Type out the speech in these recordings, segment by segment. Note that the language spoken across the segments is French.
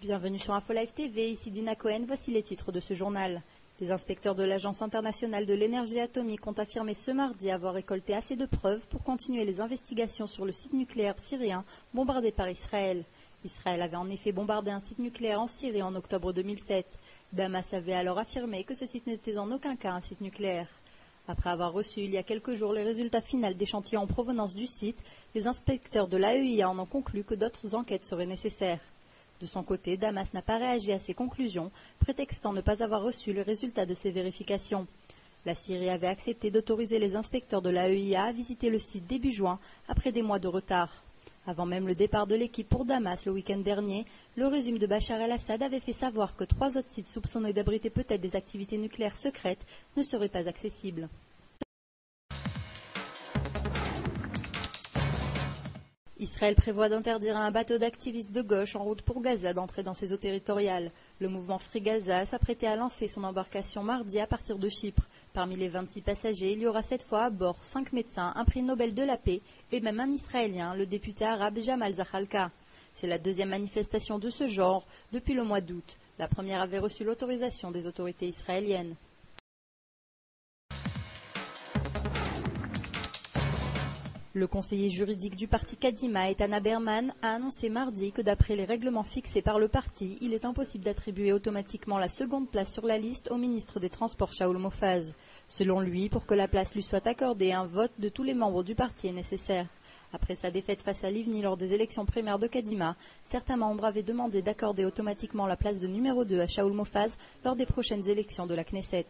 Bienvenue sur InfoLive TV, ici Dina Cohen, voici les titres de ce journal. Les inspecteurs de l'Agence internationale de l'énergie atomique ont affirmé ce mardi avoir récolté assez de preuves pour continuer les investigations sur le site nucléaire syrien bombardé par Israël. Israël avait en effet bombardé un site nucléaire en Syrie en octobre 2007. Damas avait alors affirmé que ce site n'était en aucun cas un site nucléaire. Après avoir reçu il y a quelques jours les résultats finaux d'échantillons en provenance du site, les inspecteurs de l'AEIA en ont conclu que d'autres enquêtes seraient nécessaires. De son côté, Damas n'a pas réagi à ces conclusions, prétextant ne pas avoir reçu les résultats de ces vérifications. La Syrie avait accepté d'autoriser les inspecteurs de l'AEIA à visiter le site début juin, après des mois de retard. Avant même le départ de l'équipe pour Damas le week-end dernier, le régime de Bachar el-Assad avait fait savoir que 3 autres sites soupçonnés d'abriter peut-être des activités nucléaires secrètes ne seraient pas accessibles. Israël prévoit d'interdire à un bateau d'activistes de gauche en route pour Gaza d'entrer dans ses eaux territoriales. Le mouvement Free Gaza s'apprêtait à lancer son embarcation mardi à partir de Chypre. Parmi les 26 passagers, il y aura cette fois à bord 5 médecins, un prix Nobel de la paix et même un Israélien, le député arabe Jamal Zakhalka. C'est la deuxième manifestation de ce genre depuis le mois d'août. La première avait reçu l'autorisation des autorités israéliennes. Le conseiller juridique du parti Kadima, Etana Berman, a annoncé mardi que d'après les règlements fixés par le parti, il est impossible d'attribuer automatiquement la seconde place sur la liste au ministre des Transports Shaul Mofaz. Selon lui, pour que la place lui soit accordée, un vote de tous les membres du parti est nécessaire. Après sa défaite face à Livni lors des élections primaires de Kadima, certains membres avaient demandé d'accorder automatiquement la place de numéro 2 à Shaul Mofaz lors des prochaines élections de la Knesset.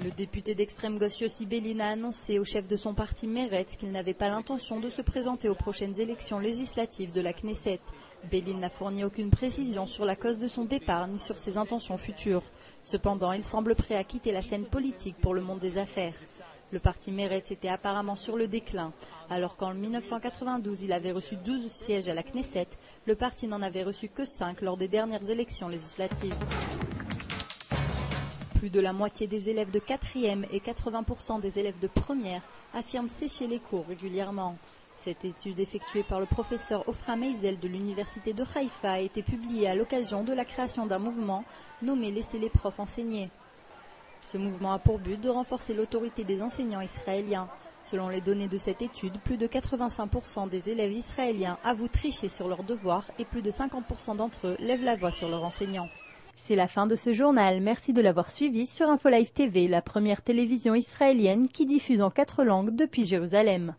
Le député d'extrême gauche Yossi Beilin a annoncé au chef de son parti Meretz qu'il n'avait pas l'intention de se présenter aux prochaines élections législatives de la Knesset. Beilin n'a fourni aucune précision sur la cause de son départ ni sur ses intentions futures. Cependant, il semble prêt à quitter la scène politique pour le monde des affaires. Le parti Meretz était apparemment sur le déclin. Alors qu'en 1992, il avait reçu 12 sièges à la Knesset, le parti n'en avait reçu que 5 lors des dernières élections législatives. Plus de la moitié des élèves de 4e et 80% des élèves de première affirment sécher les cours régulièrement. Cette étude effectuée par le professeur Ofra Meizel de l'université de Haïfa a été publiée à l'occasion de la création d'un mouvement nommé Laissez les profs enseigner. Ce mouvement a pour but de renforcer l'autorité des enseignants israéliens. Selon les données de cette étude, plus de 85% des élèves israéliens avouent tricher sur leurs devoirs et plus de 50% d'entre eux lèvent la voix sur leurs enseignants. C'est la fin de ce journal. Merci de l'avoir suivi sur InfoLive TV, la première télévision israélienne qui diffuse en 4 langues depuis Jérusalem.